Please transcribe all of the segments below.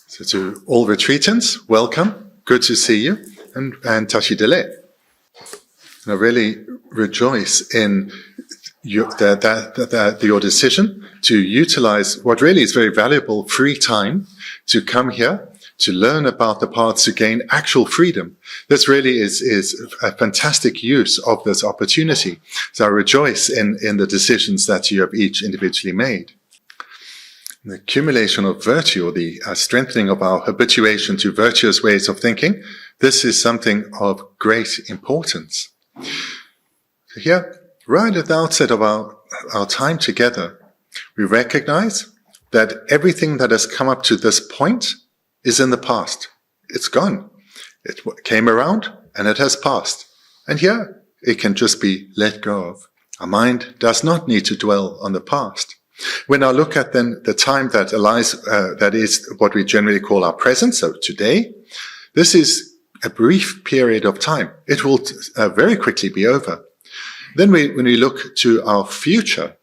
So to all retreatants, welcome. Good to see you. And Tashi Dele. I really rejoice in your decision to utilize what really is very valuable free time to come here, to learn about the paths to gain actual freedom. This really is a fantastic use of this opportunity. So I rejoice in the decisions that you have each individually made. The accumulation of virtue, or the strengthening of our habituation to virtuous ways of thinking, this is something of great importance. So here, right at the outset of our time together, we recognize that everything that has come up to this point is in the past. It's gone. It came around and it has passed. And here, it can just be let go of. Our mind does not need to dwell on the past. When I look at then the time that lies, that is what we generally call our present, so today, this is a brief period of time. It will very quickly be over. Then when we look to our future,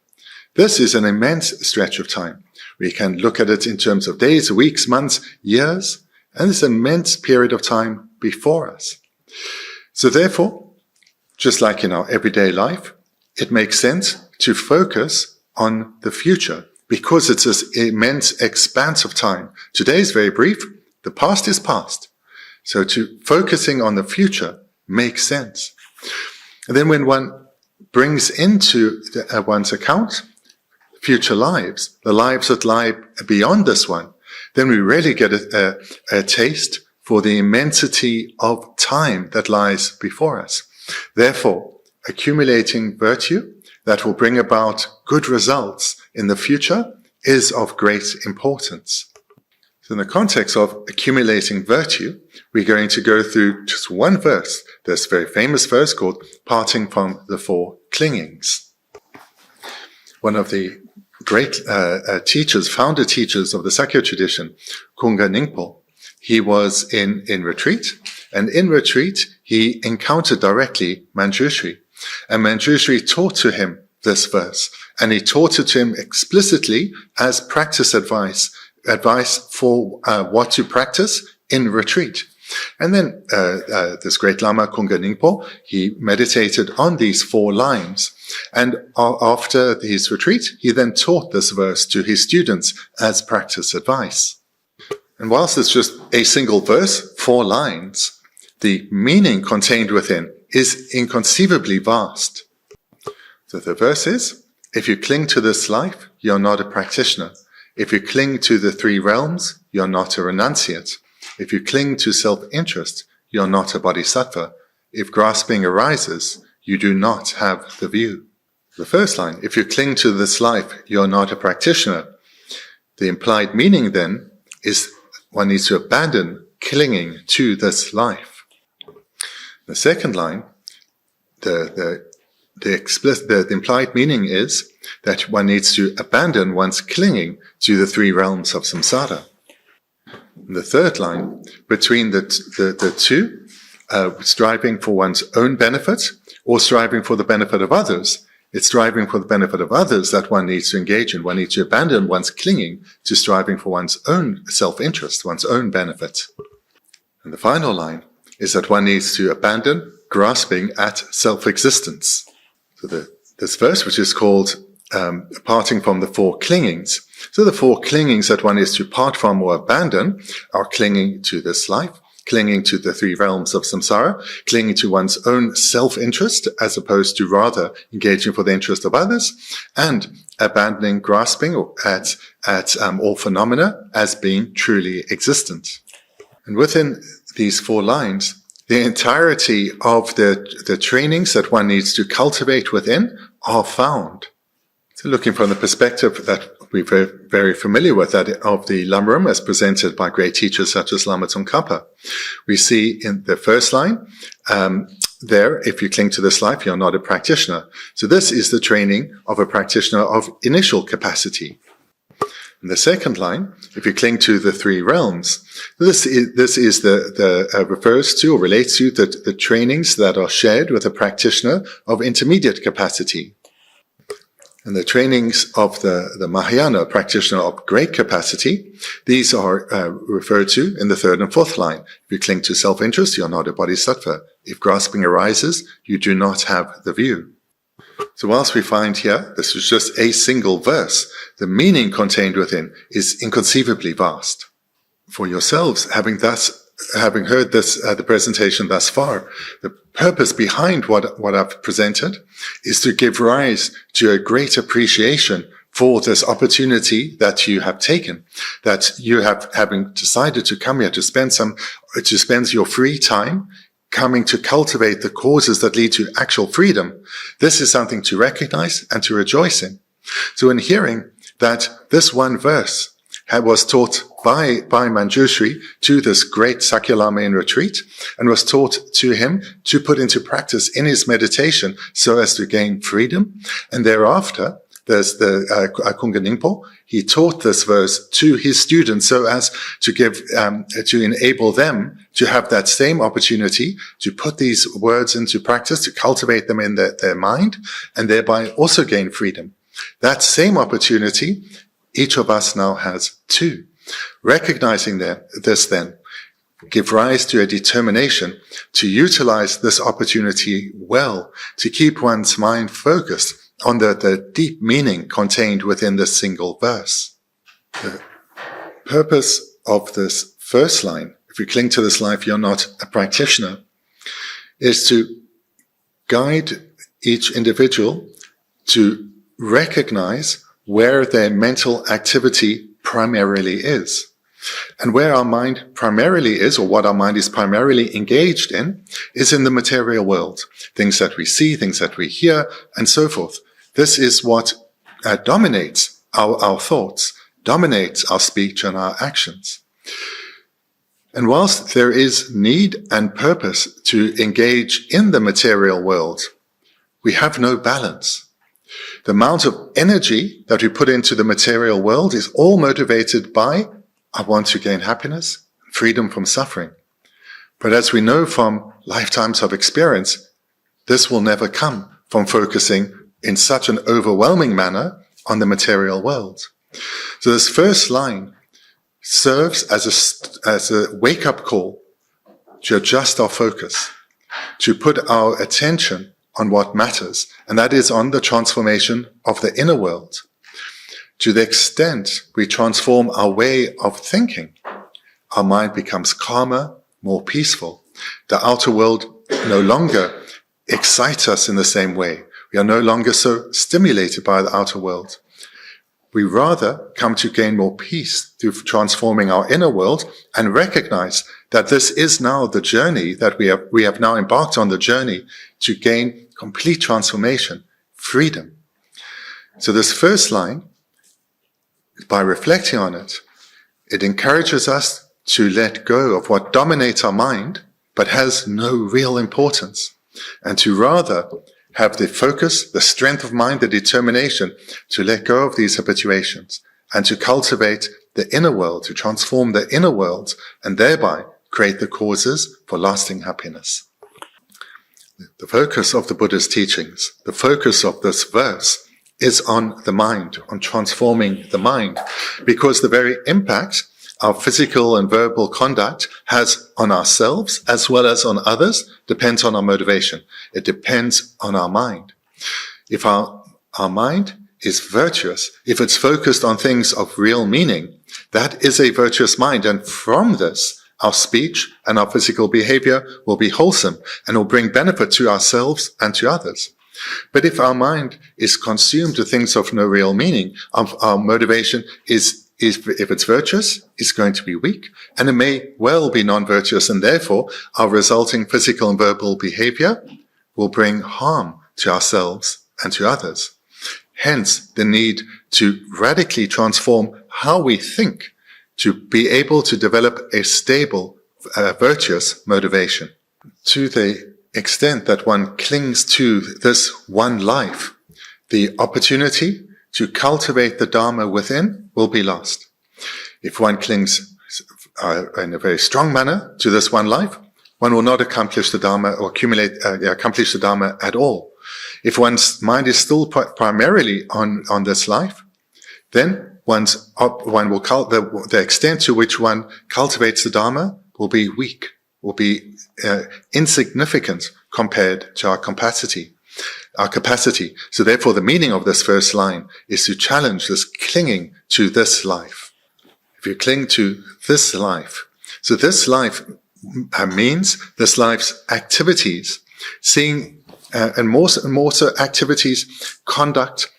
this is an immense stretch of time. We can look at it in terms of days, weeks, months, years, and this immense period of time before us. So therefore, just like in our everyday life, it makes sense to focus on the future, because it's this immense expanse of time. Today is very brief, the past is past. So focusing on the future makes sense. And then when one brings into one's account future lives, the lives that lie beyond this one, then we really get a taste for the immensity of time that lies before us. Therefore, accumulating virtue that will bring about good results in the future is of great importance. So in the context of accumulating virtue, we're going to go through just one verse, this very famous verse called Parting from the Four Clingings. One of the great founder teachers of the Sakya tradition, Kunga Nyingpo, he was in retreat, and in retreat he encountered directly Manjushri. And Manjushri taught to him this verse, and he taught it to him explicitly as practice advice for what to practice in retreat. And then this great lama, Kunga Nyingpo, he meditated on these 4 lines. And after his retreat, he then taught this verse to his students as practice advice. And whilst it's just a single verse, 4 lines, the meaning contained within is inconceivably vast. So the verse is, if you cling to this life, you're not a practitioner. If you cling to the 3 realms, you're not a renunciate. If you cling to self-interest, you're not a bodhisattva. If grasping arises, you do not have the view. The first line, if you cling to this life, you're not a practitioner. The implied meaning then is one needs to abandon clinging to this life. The second line, the implied meaning is that one needs to abandon one's clinging to the 3 realms of samsara. And the third line, between the two, striving for one's own benefit or striving for the benefit of others, it's striving for the benefit of others that one needs to engage in. One needs to abandon one's clinging to striving for one's own self-interest, one's own benefit. And the final line is that one needs to abandon grasping at self-existence. So this verse, which is called Parting from the Four Clingings. So the 4 clingings that one is to part from or abandon are clinging to this life, clinging to the 3 realms of samsara, clinging to one's own self-interest as opposed to rather engaging for the interest of others, and abandoning grasping at all phenomena as being truly existent. And within these 4 lines, the entirety of the trainings that one needs to cultivate within are found. So looking from the perspective that we're very familiar with, that of the Lamrim as presented by great teachers such as Lama Tsongkhapa, we see in the first line, there, if you cling to this life, you're not a practitioner. So this is the training of a practitioner of initial capacity. In the second line, if you cling to the three realms, this is refers to or relates to the trainings that are shared with a practitioner of intermediate capacity. And the trainings of the Mahayana practitioner of great capacity, these are referred to in the third and fourth line. If you cling to self-interest, you're not a bodhisattva. If grasping arises, you do not have the view. So whilst we find here, this is just a single verse, the meaning contained within is inconceivably vast. For yourselves, having heard this, the presentation thus far, the purpose behind what I've presented is to give rise to a great appreciation for this opportunity that you have taken, that you having decided to come here to spend your free time coming to cultivate the causes that lead to actual freedom. This is something to recognize and to rejoice in. So in hearing that this one verse was taught by Manjushri to this great Sakya Lama in retreat, and was taught to him to put into practice in his meditation so as to gain freedom. And thereafter, there's the Kunga Nyingpo. He taught this verse to his students so as to to enable them to have that same opportunity to put these words into practice, to cultivate them in their mind, and thereby also gain freedom. That same opportunity each of us now has too. Recognizing this then, give rise to a determination to utilize this opportunity well, to keep one's mind focused on the deep meaning contained within this single verse. The purpose of this first line, if you cling to this life, you're not a practitioner, is to guide each individual to recognize where their mental activity primarily is. And where our mind primarily is, or what our mind is primarily engaged in, is in the material world. Things that we see, things that we hear, and so forth. This is what dominates our thoughts, dominates our speech and our actions. And whilst there is need and purpose to engage in the material world, we have no balance. The amount of energy that we put into the material world is all motivated by, I want to gain happiness, freedom from suffering. But as we know from lifetimes of experience, this will never come from focusing in such an overwhelming manner on the material world. So this first line serves as a wake-up call to adjust our focus, to put our attention on what matters, and that is on the transformation of the inner world. To the extent we transform our way of thinking, our mind becomes calmer, more peaceful. The outer world no longer excites us in the same way. We are no longer so stimulated by the outer world. We rather come to gain more peace through transforming our inner world and recognize that this is now the journey that we have now embarked on, the journey to gain complete transformation, freedom. So this first line, by reflecting on it, it encourages us to let go of what dominates our mind but has no real importance, and to rather have the focus, the strength of mind, the determination to let go of these habituations and to cultivate the inner world, to transform the inner world, and thereby create the causes for lasting happiness. The focus of the Buddha's teachings, the focus of this verse, is on the mind, on transforming the mind, because the very impact our physical and verbal conduct has on ourselves as well as on others depends on our motivation. It depends on our mind. If our mind is virtuous, if it's focused on things of real meaning, that is a virtuous mind. And from this, our speech and our physical behavior will be wholesome and will bring benefit to ourselves and to others. But if our mind is consumed to things of no real meaning, our motivation if it's virtuous, is going to be weak, and it may well be non-virtuous, and therefore our resulting physical and verbal behavior will bring harm to ourselves and to others. Hence, the need to radically transform how we think to be able to develop a stable, virtuous motivation. To the extent that one clings to this one life, the opportunity to cultivate the Dharma within will be lost. If one clings in a very strong manner to this one life, one will not accomplish the Dharma or accomplish the Dharma at all. If one's mind is still primarily on this life, then the extent to which one cultivates the Dharma will be weak, will be insignificant compared to our capacity. So therefore the meaning of this first line is to challenge this clinging to this life. If you cling to this life, so this life means this life's activities, seeing and more so activities, conduct,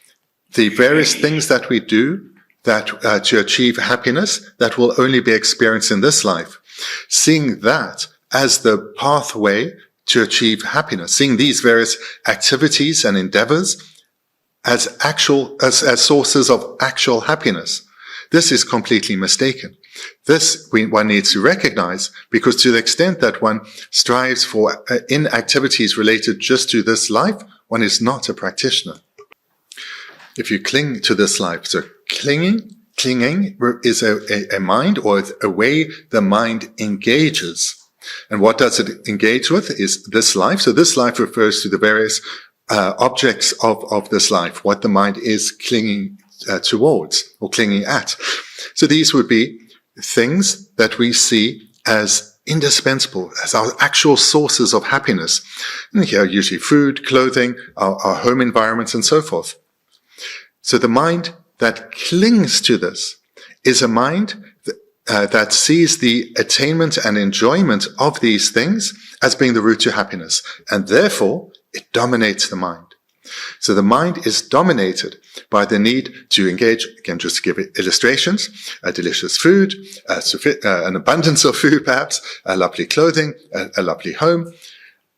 the various things that we do that to achieve happiness that will only be experienced in this life, seeing that as the pathway to achieve happiness, seeing these various activities and endeavors as sources of actual happiness. This is completely mistaken. This one needs to recognize, because to the extent that one strives for in activities related just to this life, one is not a practitioner. If you cling to this life, so clinging is a mind, or a way the mind engages. And what does it engage with is this life. So this life refers to the various objects of this life, what the mind is clinging towards or clinging at. So these would be things that we see as indispensable, as our actual sources of happiness. And here usually food, clothing, our home environments, and so forth. So the mind that clings to this is a mind that sees the attainment and enjoyment of these things as being the route to happiness, and therefore it dominates the mind. So the mind is dominated by the need to engage, again, just to give it illustrations, delicious food, an abundance of food perhaps, lovely clothing, a lovely home,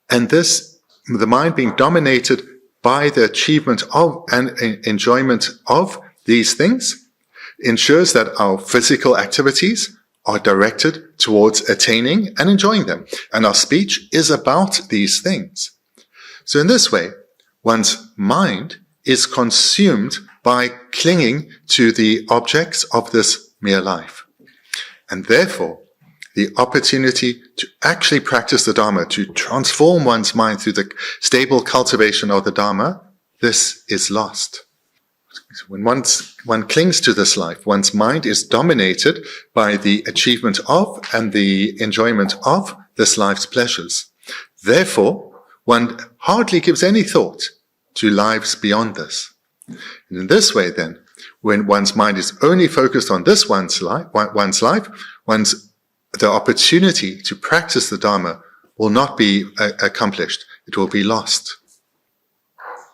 and the mind being dominated by the achievement of and enjoyment of these things ensures that our physical activities are directed towards attaining and enjoying them. And our speech is about these things. So in this way, one's mind is consumed by clinging to the objects of this mere life. And therefore, the opportunity to actually practice the Dharma, to transform one's mind through the stable cultivation of the Dharma, this is lost. When one clings to this life, one's mind is dominated by the achievement of and the enjoyment of this life's pleasures. Therefore, one hardly gives any thought to lives beyond this. And in this way, then, when one's mind is only focused on this one's life, the opportunity to practice the Dharma will not be accomplished. It will be lost.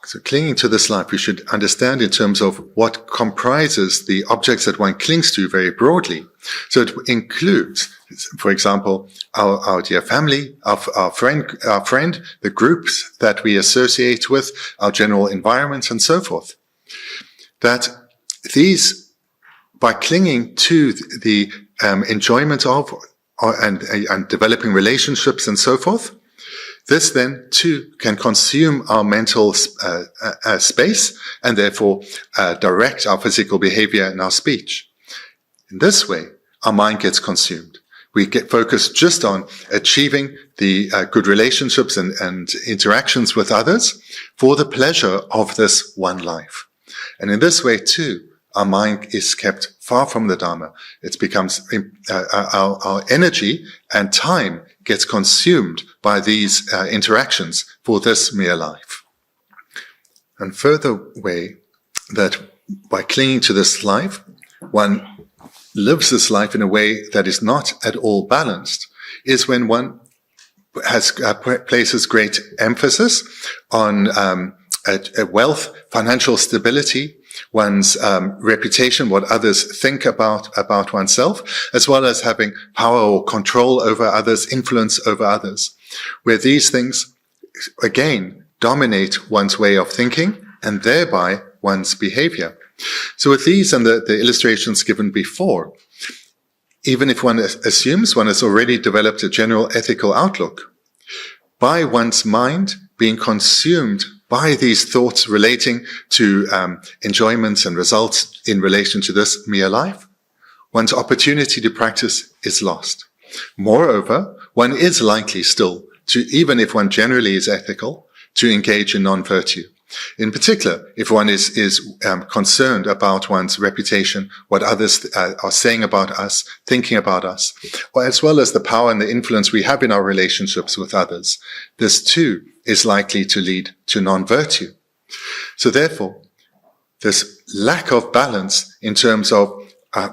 So clinging to this life, we should understand in terms of what comprises the objects that one clings to very broadly. So it includes, for example, our dear family, our friend, the groups that we associate with, our general environment, and so forth. That these, by clinging to the enjoyment of and developing relationships and so forth, this then too can consume our mental space and therefore direct our physical behavior and our speech. In this way, our mind gets consumed. We get focused just on achieving the good relationships and interactions with others for the pleasure of this one life. And in this way too, our mind is kept far from the Dharma. It becomes, our energy and time gets consumed by these interactions for this mere life. And further way that by clinging to this life, one lives this life in a way that is not at all balanced, is when one places great emphasis on wealth, financial stability, one's reputation, what others think about oneself, as well as having power or control over others, influence over others, where these things, again, dominate one's way of thinking and thereby one's behavior. So with these and the illustrations given before, even if one assumes one has already developed a general ethical outlook, by one's mind being consumed by these thoughts relating to enjoyments and results in relation to this mere life, one's opportunity to practice is lost. Moreover, one is likely still to, even if one generally is ethical, to engage in non-virtue. In particular, if one is concerned about one's reputation, what others are saying about us, thinking about us, or as well as the power and the influence we have in our relationships with others, this too is likely to lead to non-virtue. So therefore, this lack of balance in terms of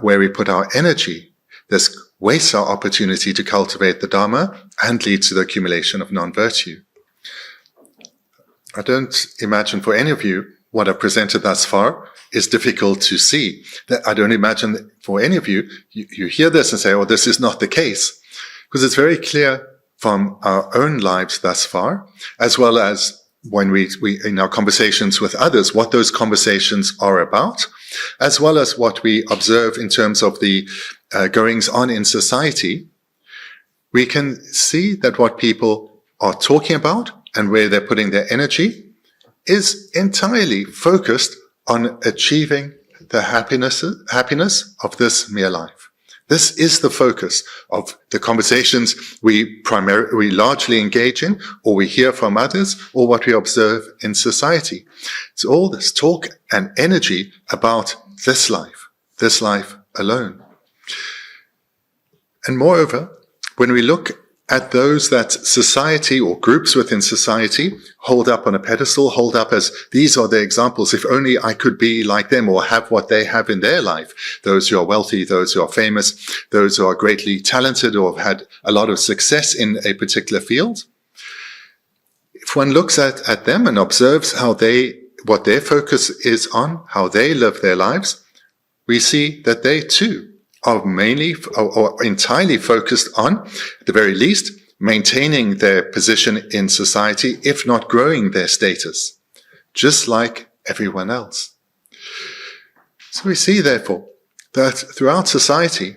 where we put our energy, this wastes our opportunity to cultivate the Dharma and leads to the accumulation of non-virtue. I don't imagine for any of you what I've presented thus far is difficult to see. I don't imagine for any of you, you hear this and say, oh, this is not the case. Because it's very clear from our own lives thus far, as well as when we in our conversations with others, what those conversations are about, as well as what we observe in terms of the goings on in society, we can see that what people are talking about and where they're putting their energy is entirely focused on achieving the happiness of this mere life. This is the focus of the conversations we largely engage in, or we hear from others, or what we observe in society. It's all this talk and energy about this life alone. And moreover, when we look at those that society or groups within society hold up on a pedestal, hold up as these are the examples, if only I could be like them or have what they have in their life. Those who are wealthy, those who are famous, those who are greatly talented or have had a lot of success in a particular field. If one looks at them and observes what their focus is on, how they live their lives, we see that they too are mainly or entirely focused on, at the very least, maintaining their position in society, if not growing their status, just like everyone else. So we see, therefore, that throughout society,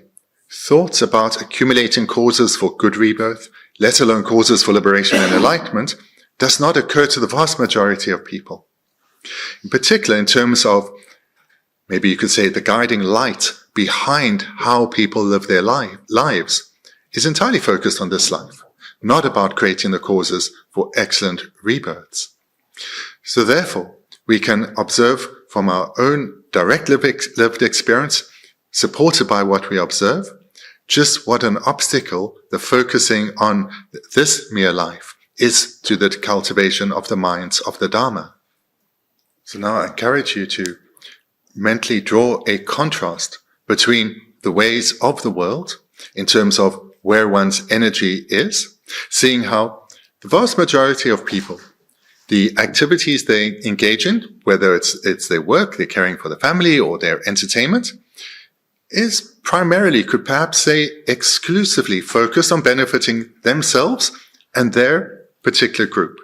thoughts about accumulating causes for good rebirth, let alone causes for liberation and enlightenment, does not occur to the vast majority of people. In particular, in terms of, maybe you could say, the guiding light behind how people live their lives is entirely focused on this life, not about creating the causes for excellent rebirths. So therefore, we can observe from our own direct lived experience, supported by what we observe, just what an obstacle the focusing on this mere life is to the cultivation of the minds of the Dharma. So now I encourage you to mentally draw a contrast between the ways of the world in terms of where one's energy is, seeing how the vast majority of people, the activities they engage in, whether it's their work, they're caring for the family, or their entertainment, is primarily, could perhaps say, exclusively focused on benefiting themselves and their particular group.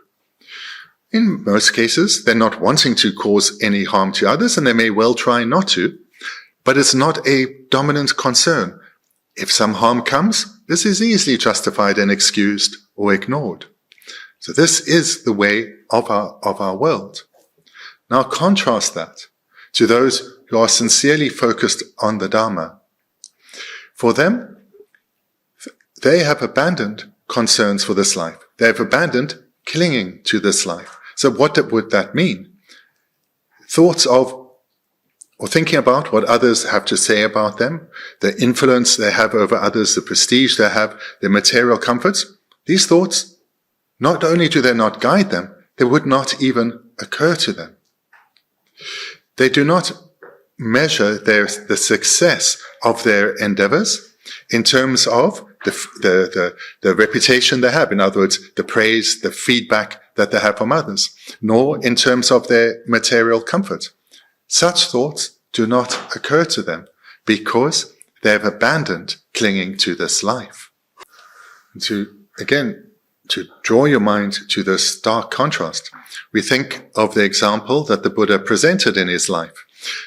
In most cases, they're not wanting to cause any harm to others, and they may well try not to, but it's not a dominant concern. If some harm comes, this is easily justified and excused or ignored. So this is the way of our world. Now contrast that to those who are sincerely focused on the Dharma. For them, they have abandoned concerns for this life. They have abandoned clinging to this life. So what would that mean? Thoughts of or thinking about what others have to say about them, the influence they have over others, the prestige they have, their material comforts. These thoughts, not only do they not guide them, they would not even occur to them. They do not measure the success of their endeavors in terms of the reputation they have. In other words, the praise, the feedback that they have from others, nor in terms of their material comfort. Such thoughts do not occur to them because they have abandoned clinging to this life. And to draw your mind to this stark contrast, we think of the example that the Buddha presented in his life.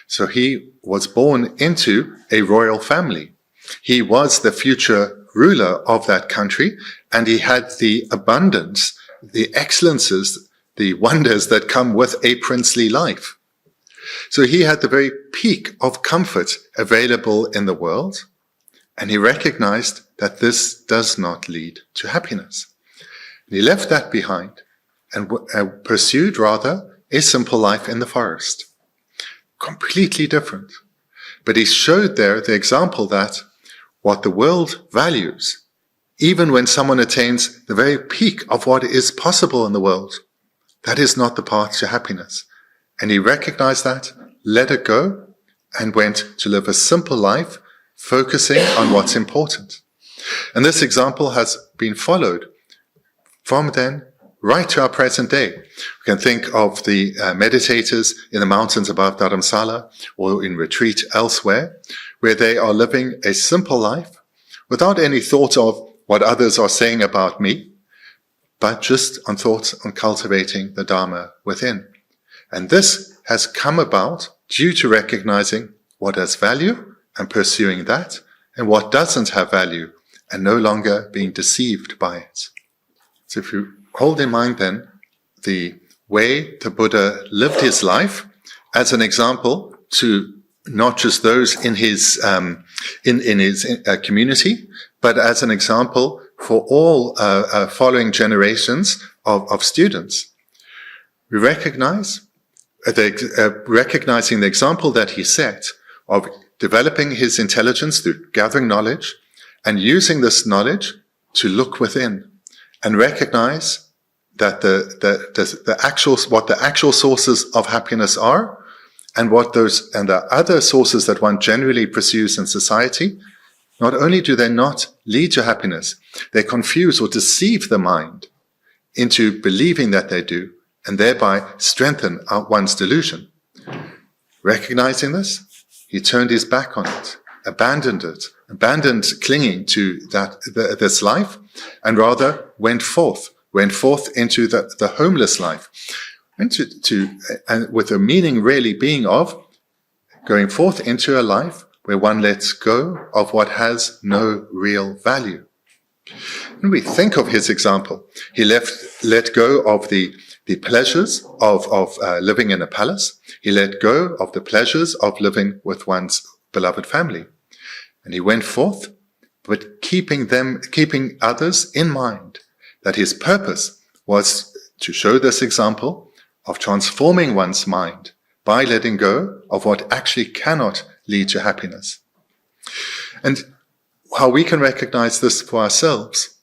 So he was born into a royal family. He was the future ruler of that country, and he had the abundance, the excellences the wonders that come with a princely life. So he had the very peak of comfort available in the world, and he recognized that this does not lead to happiness. And he left that behind and pursued rather a simple life in the forest. Completely different. But he showed there the example that what the world values, even when someone attains the very peak of what is possible in the world, that is not the path to happiness. And he recognized that, let it go, and went to live a simple life, focusing on what's important. And this example has been followed from then right to our present day. We can think of the meditators in the mountains above Dharamsala or in retreat elsewhere, where they are living a simple life without any thought of what others are saying about me, but just on thoughts on cultivating the Dharma within. And this has come about due to recognizing what has value and pursuing that, and what doesn't have value and no longer being deceived by it. So if you hold in mind then the way the Buddha lived his life as an example to not just those in his community, but as an example for all following generations of students, we recognize recognizing the example that he set of developing his intelligence through gathering knowledge and using this knowledge to look within and recognize that what the actual sources of happiness are, and the other sources that one generally pursues in society. Not only do they not lead to happiness, they confuse or deceive the mind into believing that they do, and thereby strengthen one's delusion. Recognizing this, he turned his back on it, abandoned clinging to this life, and rather went forth into the homeless life, and with the meaning really being of going forth into a life where one lets go of what has no real value. When we think of his example, he let go of the pleasures of living in a palace. He let go of the pleasures of living with one's beloved family. And he went forth, but keeping others in mind, that his purpose was to show this example of transforming one's mind by letting go of what actually cannot lead to happiness. And how we can recognize this for ourselves,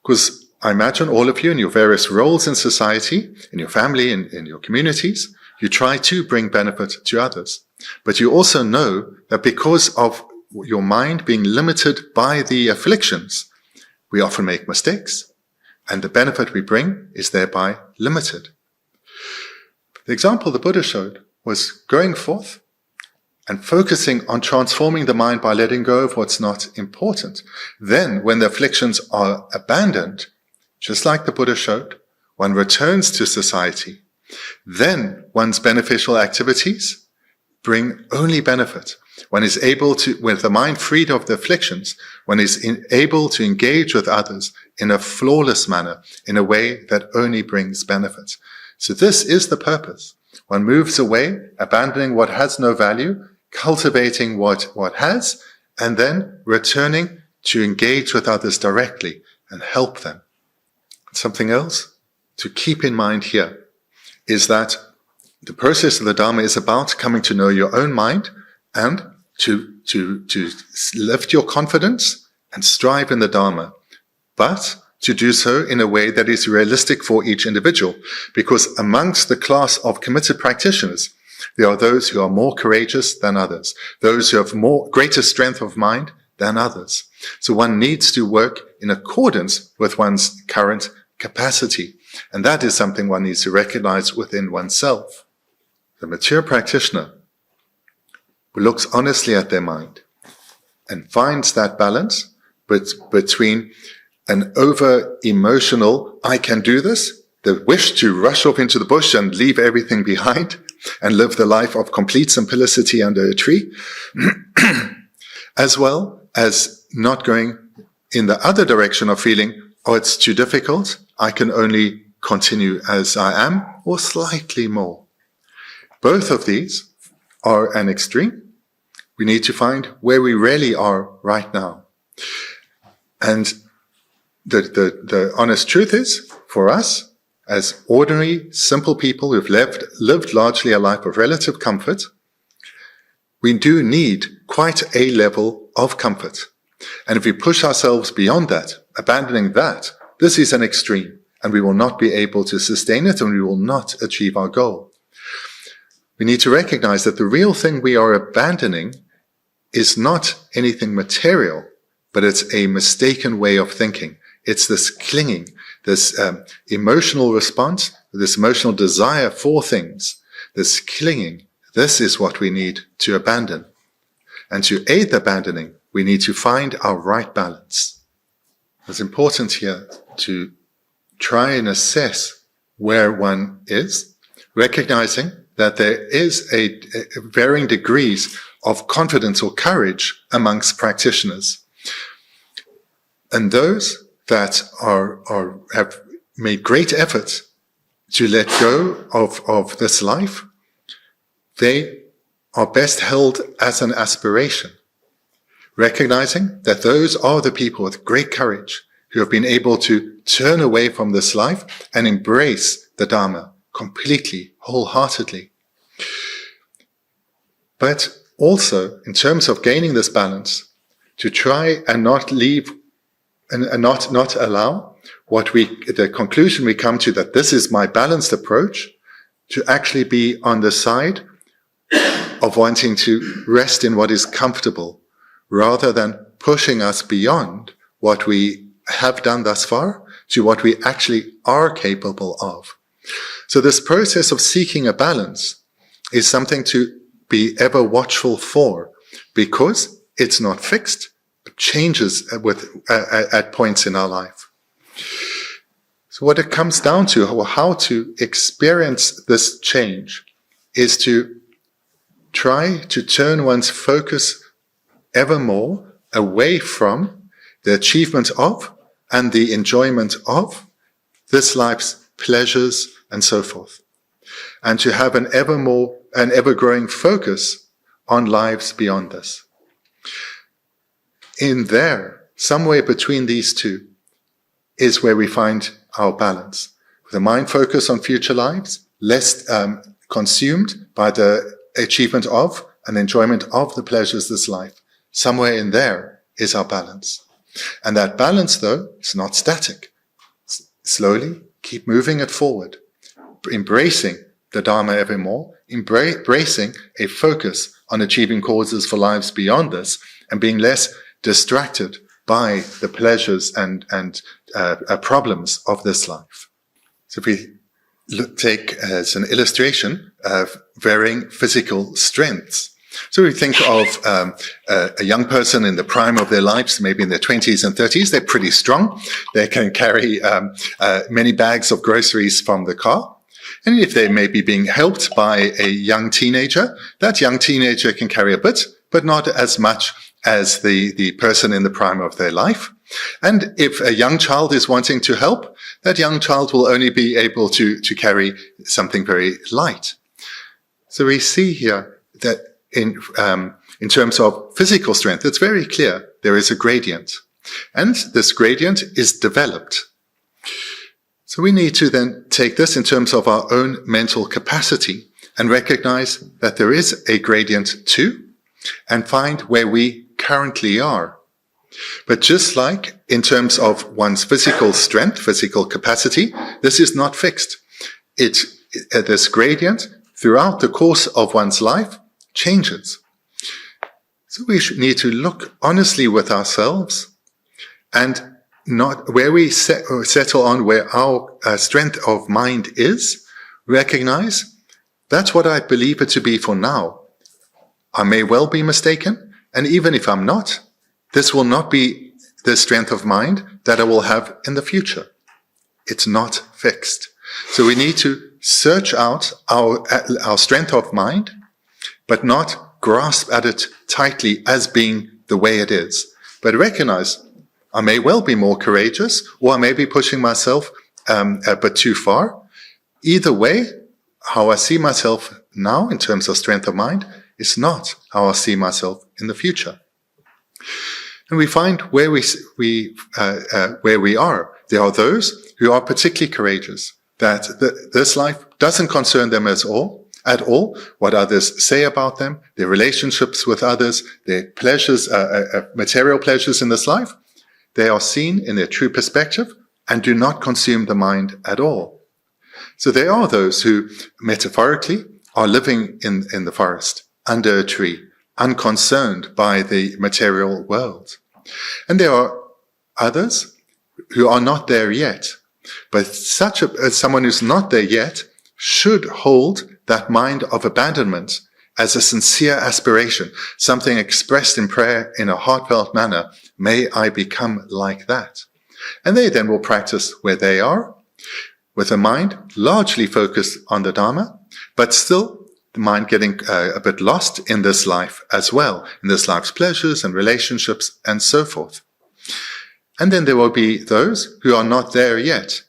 because I imagine all of you in your various roles in society, in your family, in your communities, you try to bring benefit to others. But you also know that because of your mind being limited by the afflictions, we often make mistakes, and the benefit we bring is thereby limited. The example the Buddha showed was going forth and focusing on transforming the mind by letting go of what's not important. Then, when the afflictions are abandoned, just like the Buddha showed, one returns to society. Then one's beneficial activities bring only benefit. One is able to, with the mind freed of the afflictions, one is able to engage with others in a flawless manner, in a way that only brings benefit. So this is the purpose. One moves away, abandoning what has no value, cultivating what has, and then returning to engage with others directly and help them. Something else to keep in mind here is that the process of the Dharma is about coming to know your own mind and to lift your confidence and strive in the Dharma, but to do so in a way that is realistic for each individual, because amongst the class of committed practitioners, there are those who are more courageous than others, those who have greater strength of mind than others. So one needs to work in accordance with one's current capacity, and that is something one needs to recognize within oneself. The mature practitioner who looks honestly at their mind and finds that balance between an over-emotional, I can do this, the wish to rush off into the bush and leave everything behind and live the life of complete simplicity under a tree, as well as not going in the other direction of feeling, oh, it's too difficult, I can only continue as I am, or slightly more. Both of these are an extreme. We need to find where we really are right now. And the honest truth is, for us, as ordinary, simple people who've lived largely a life of relative comfort, we do need quite a level of comfort. And if we push ourselves beyond that, abandoning that, this is an extreme, and we will not be able to sustain it, and we will not achieve our goal. We need to recognize that the real thing we are abandoning is not anything material, but it's a mistaken way of thinking. It's this clinging, this emotional response, this emotional desire for things, this clinging. This is what we need to abandon. And to aid the abandoning, we need to find our right balance. It's important here to try and assess where one is, recognizing that there is a varying degrees of confidence or courage amongst practitioners. And those that have made great efforts to let go of this life, they are best held as an aspiration, recognizing that those are the people with great courage who have been able to turn away from this life and embrace the Dharma completely, wholeheartedly. But also, in terms of gaining this balance, to try and not leave and not allow the conclusion we come to that this is my balanced approach, to actually be on the side of wanting to rest in what is comfortable, rather than pushing us beyond what we have done thus far to what we actually are capable of. So this process of seeking a balance is something to be ever watchful for, because it's not fixed, it changes at points in our life. So what it comes down to, or how to experience this change, is to try to turn one's focus ever more away from the achievement of and the enjoyment of this life's pleasures and so forth, and to have an ever-growing focus on lives beyond this. In there, somewhere between these two, is where we find our balance. The mind focus on future lives, less consumed by the achievement of and enjoyment of the pleasures of this life. Somewhere in there is our balance. And that balance, though, is not static. Slowly keep moving it forward, embracing the Dharma ever more, embracing a focus on achieving causes for lives beyond this, and being less distracted by the pleasures and problems of this life. So if we take as an illustration of varying physical strengths. So we think of a young person in the prime of their lives, maybe in their 20s and 30s. They're pretty strong. They can carry many bags of groceries from the car. And if they may be being helped by a young teenager, that young teenager can carry a bit, but not as much as the person in the prime of their life. And if a young child is wanting to help, that young child will only be able to carry something very light. So we see here that in terms of physical strength, it's very clear there is a gradient. And this gradient is developed. So we need to then take this in terms of our own mental capacity and recognize that there is a gradient too, and find where we currently are. But just like in terms of one's physical strength, physical capacity, this is not fixed. This gradient throughout the course of one's life changes. So we need to look honestly with ourselves, and not where we settle on where our strength of mind is, recognize that's what I believe it to be for now. I may well be mistaken, and even if I'm not, this will not be the strength of mind that I will have in the future. It's not fixed. So we need to search out our strength of mind, but not grasp at it tightly as being the way it is, but recognize I may well be more courageous, or I may be pushing myself but too far. Either way, how I see myself now in terms of strength of mind is not how I see myself in the future. And we find where we are. There are those who are particularly courageous, that this life doesn't concern them at all, what others say about them, their relationships with others, their pleasures, material pleasures in this life. They are seen in their true perspective and do not consume the mind at all. So there are those who, metaphorically, are living in the forest, under a tree, unconcerned by the material world. And there are others who are not there yet. But someone who's not there yet should hold that mind of abandonment as a sincere aspiration, something expressed in prayer in a heartfelt manner. May I become like that. And they then will practice where they are, with a mind largely focused on the Dharma, but still the mind getting a bit lost in this life as well, in this life's pleasures and relationships and so forth. And then there will be those who are not there yet,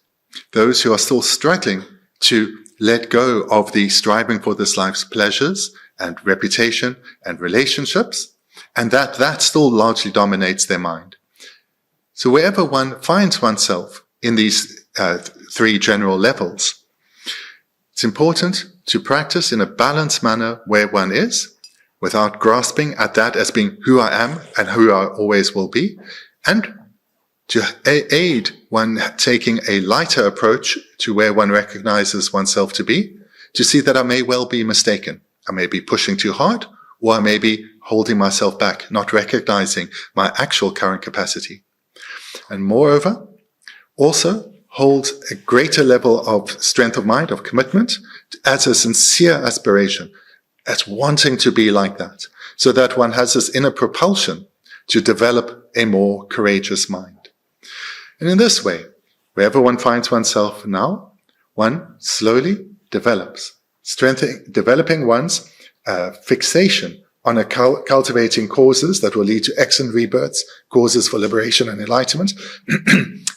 those who are still struggling to let go of the striving for this life's pleasures and reputation and relationships, and that still largely dominates their mind. So wherever one finds oneself in these three general levels, it's important to practice in a balanced manner where one is, without grasping at that as being who I am and who I always will be, and to aid one taking a lighter approach to where one recognizes oneself to be, to see that I may well be mistaken. I may be pushing too hard, or I may be holding myself back, not recognizing my actual current capacity. And moreover, also hold a greater level of strength of mind, of commitment, as a sincere aspiration, as wanting to be like that, so that one has this inner propulsion to develop a more courageous mind. And in this way, wherever one finds oneself now, one slowly develops, developing one's fixation on cultivating causes that will lead to excellent rebirths, causes for liberation and enlightenment,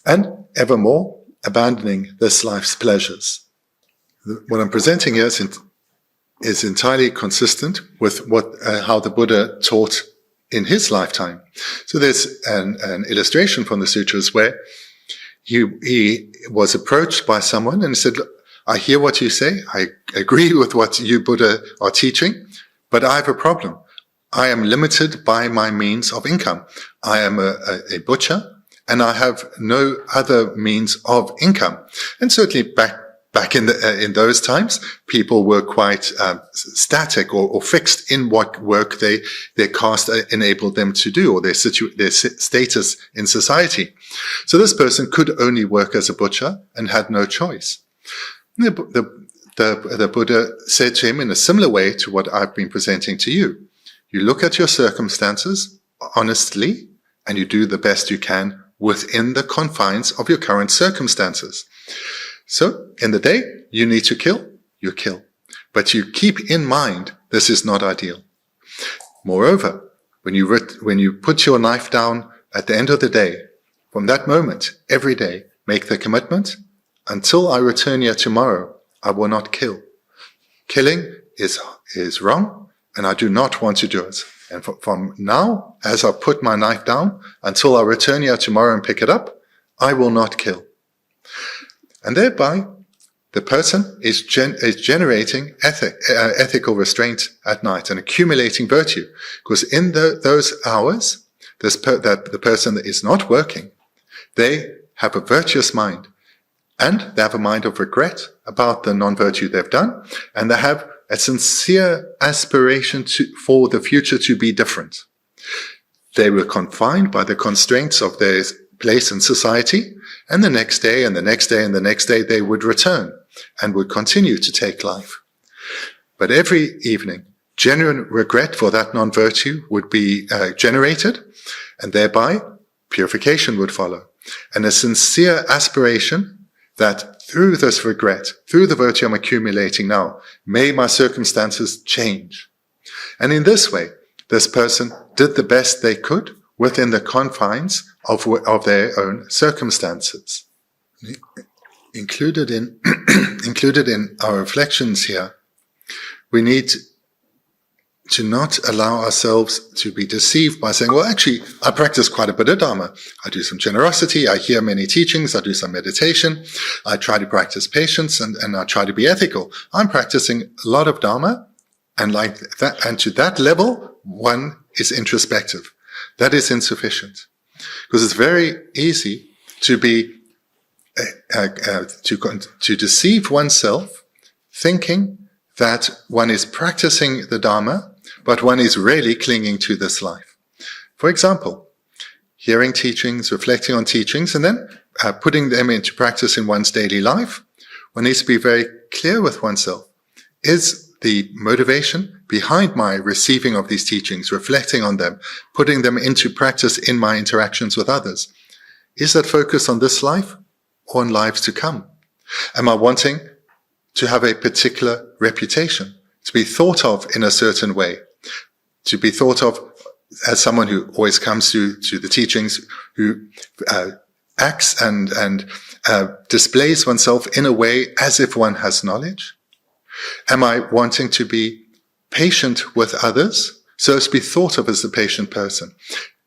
and evermore abandoning this life's pleasures. What I'm presenting here is entirely consistent with how the Buddha taught in his lifetime. So there's an illustration from the sutras where he was approached by someone and said, I hear what you say. I agree with what you, Buddha, are teaching, but I have a problem. I am limited by my means of income. I am a butcher and I have no other means of income. And certainly back in those times, people were quite static or fixed in what work their caste enabled them to do, or their status in society. So this person could only work as a butcher and had no choice. The Buddha said to him in a similar way to what I've been presenting to you. You look at your circumstances honestly, and you do the best you can within the confines of your current circumstances. So, in the day, you need to kill, you kill. But you keep in mind, this is not ideal. Moreover, when you put your knife down at the end of the day, from that moment, every day, make the commitment, until I return here tomorrow, I will not kill. Killing is wrong, and I do not want to do it. And from now, as I put my knife down, until I return here tomorrow and pick it up, I will not kill. And thereby, the person is generating ethical restraint at night and accumulating virtue. Because in those hours, that the person that is not working, they have a virtuous mind. And they have a mind of regret about the non-virtue they've done. And they have a sincere aspiration for the future to be different. They were confined by the constraints of their place in society. And the next day and the next day and the next day, they would return and would continue to take life. But every evening, genuine regret for that non-virtue would be generated, and thereby purification would follow. And a sincere aspiration that through this regret, through the virtue I'm accumulating now, may my circumstances change. And in this way, this person did the best they could within the confines of their own circumstances. included in included in our reflections here, we need to not allow ourselves to be deceived by saying, well, actually, I practice quite a bit of Dharma. I do some generosity, I hear many teachings, I do some meditation, I try to practice patience, and I try to be ethical. I'm practicing a lot of Dharma, and like that, and to that level, one is introspective. That is insufficient. Because it's very easy to be to deceive oneself, thinking that one is practicing the Dharma, but one is really clinging to this life. For example, hearing teachings, reflecting on teachings, and then putting them into practice in one's daily life, one needs to be very clear with oneself. Is the motivation behind my receiving of these teachings, reflecting on them, putting them into practice in my interactions with others, is that focused on this life or on lives to come? Am I wanting to have a particular reputation, to be thought of in a certain way, to be thought of as someone who always comes to the teachings, who acts and displays oneself in a way as if one has knowledge? Am I wanting to be patient with others, so as to be thought of as the patient person?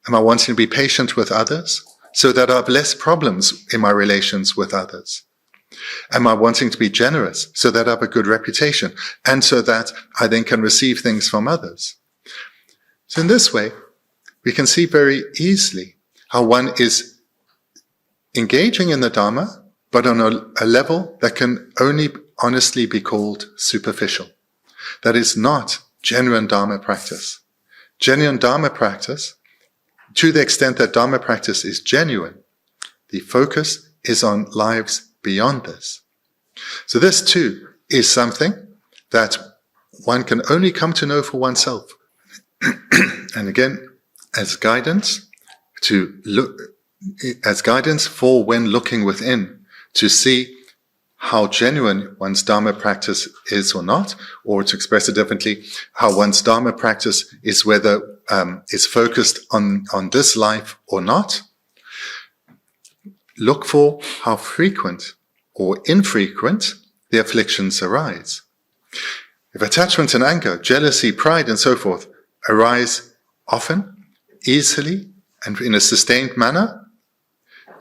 Am I wanting to be patient with others, so that I have less problems in my relations with others? Am I wanting to be generous, so that I have a good reputation, and so that I then can receive things from others? So in this way, we can see very easily how one is engaging in the Dharma, but on a level that can only honestly be called superficial. That is not genuine Dharma practice. Genuine Dharma practice, to the extent that Dharma practice is genuine, the focus is on lives beyond this. So this too is something that one can only come to know for oneself. And again, as guidance for when looking within, to see how genuine one's Dharma practice is or not, or to express it differently, how one's Dharma practice is whether is focused on this life or not. Look for how frequent or infrequent the afflictions arise. If attachment and anger, jealousy, pride, and so forth arise often, easily, and in a sustained manner,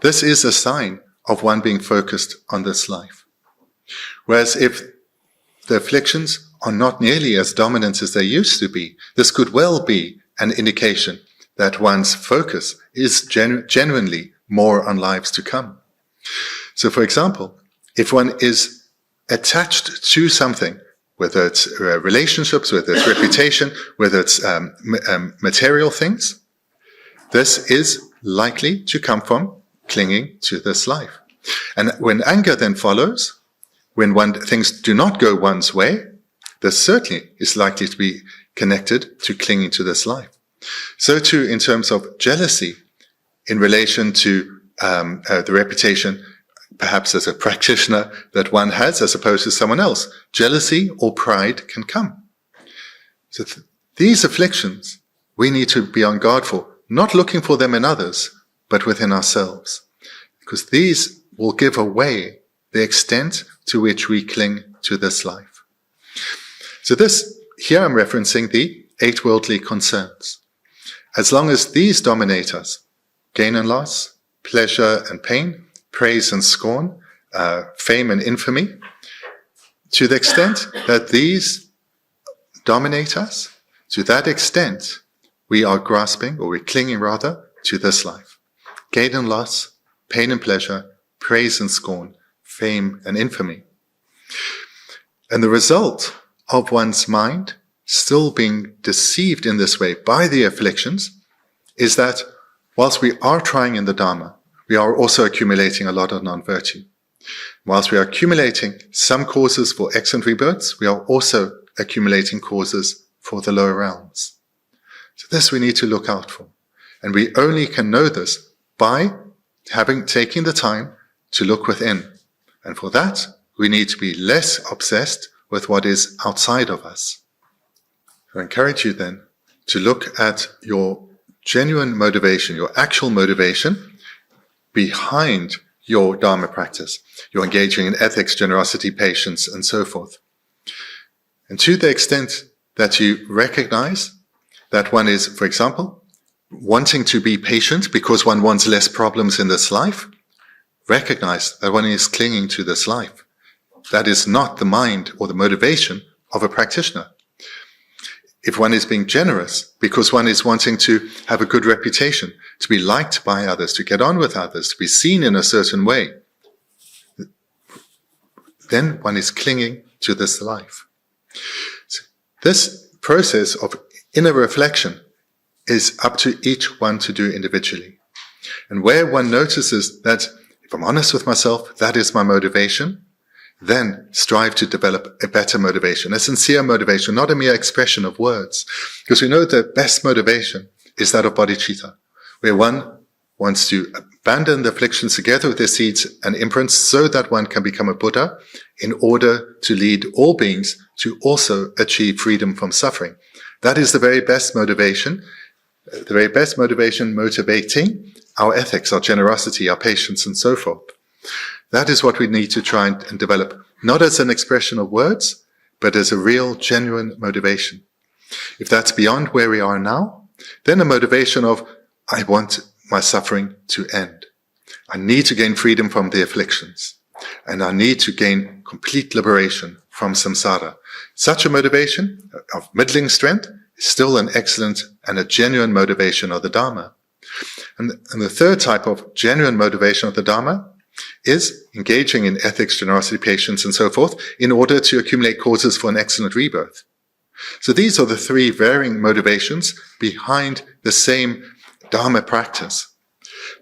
this is a sign of one being focused on this life. Whereas if the afflictions are not nearly as dominant as they used to be, this could well be an indication that one's focus is genuinely more on lives to come. So for example, if one is attached to something, whether it's relationships, whether it's reputation, whether it's material things, this is likely to come from clinging to this life. And when anger then follows, when things do not go one's way, this certainly is likely to be connected to clinging to this life. So too in terms of jealousy in relation to the reputation, perhaps as a practitioner, that one has as opposed to someone else. Jealousy or pride can come. So these afflictions we need to be on guard for, not looking for them in others, but within ourselves. Because these will give away the extent to which we cling to this life. So this, here I'm referencing the 8 worldly concerns. As long as these dominate us, gain and loss, pleasure and pain, praise and scorn, fame and infamy, to the extent that these dominate us, to that extent we are grasping, or we're clinging rather, to this life. Gain and loss, pain and pleasure, praise and scorn, fame and infamy. And the result of one's mind still being deceived in this way by the afflictions is that whilst we are trying in the Dharma, we are also accumulating a lot of non-virtue. Whilst we are accumulating some causes for excellent rebirths, we are also accumulating causes for the lower realms. So this we need to look out for. And we only can know this by taking the time to look within. And for that, we need to be less obsessed with what is outside of us. I encourage you then to look at your genuine motivation, your actual motivation behind your Dharma practice. You're engaging in ethics, generosity, patience, and so forth. And to the extent that you recognize that one is, for example, wanting to be patient because one wants less problems in this life, recognize that one is clinging to this life. That is not the mind or the motivation of a practitioner. If one is being generous because one is wanting to have a good reputation, to be liked by others, to get on with others, to be seen in a certain way, then one is clinging to this life. So this process of inner reflection is up to each one to do individually. And where one notices that, if I'm honest with myself, that is my motivation, then strive to develop a better motivation, a sincere motivation, not a mere expression of words. Because we know the best motivation is that of bodhicitta, where one wants to abandon the afflictions together with their seeds and imprints so that one can become a Buddha in order to lead all beings to also achieve freedom from suffering. That is the very best motivation motivating our ethics, our generosity, our patience, and so forth. That is what we need to try and develop, not as an expression of words, but as a real, genuine motivation. If that's beyond where we are now, then a motivation of, I want my suffering to end. I need to gain freedom from the afflictions, and I need to gain complete liberation from samsara. Such a motivation of middling strength is still an excellent and a genuine motivation of the Dharma. And the third type of genuine motivation of the Dharma is engaging in ethics, generosity, patience, and so forth in order to accumulate causes for an excellent rebirth. So these are the three varying motivations behind the same Dharma practice.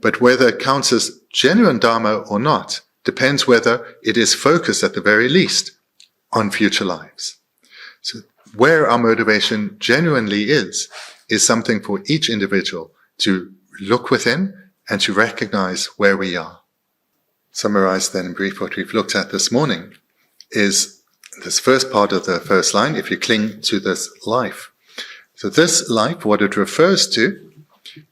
But whether it counts as genuine Dharma or not depends whether it is focused at the very least on future lives. So where our motivation genuinely is something for each individual to look within and to recognize where we are. Summarized then in brief, what we've looked at this morning is this first part of the first line, if you cling to this life. So this life, what it refers to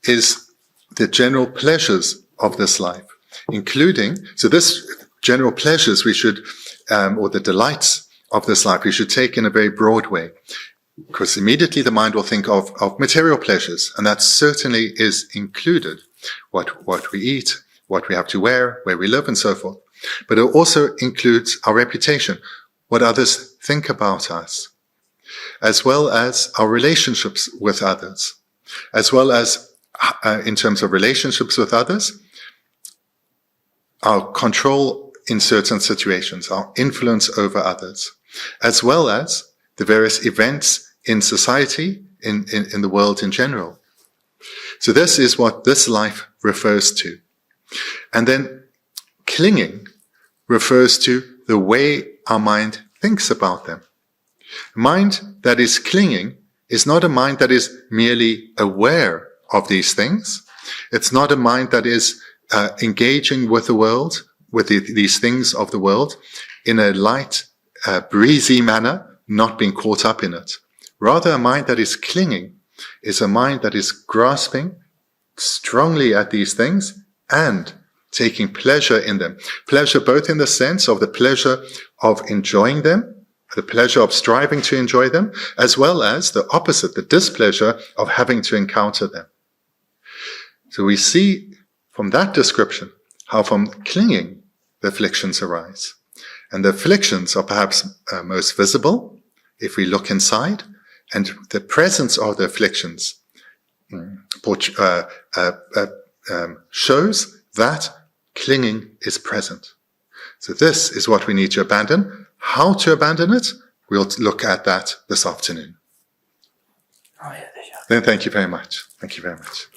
is the general pleasures of this life, including, so this general pleasures we should, or the delights of this life, we should take in a very broad way, because immediately the mind will think of material pleasures, and that certainly is included, what we eat, what we have to wear, where we live, and so forth. But it also includes our reputation, what others think about us, as well as our relationships with others, as well as, in terms of relationships with others, our control in certain situations, our influence over others, as well as the various events in society, in the world in general. So this is what this life refers to. And then clinging refers to the way our mind thinks about them. A mind that is clinging is not a mind that is merely aware of these things. It's not a mind that is engaging with the world, with these things of the world, in a light, breezy manner, not being caught up in it. Rather, a mind that is clinging is a mind that is grasping strongly at these things and taking pleasure in them. Pleasure both in the sense of the pleasure of enjoying them, the pleasure of striving to enjoy them, as well as the opposite, the displeasure of having to encounter them. So we see from that description how from clinging the afflictions arise. And the afflictions are perhaps most visible if we look inside, and the presence of the afflictions shows that clinging is present. So this is what we need to abandon. How to abandon it? We'll look at that this afternoon. Then thank you very much. Thank you very much.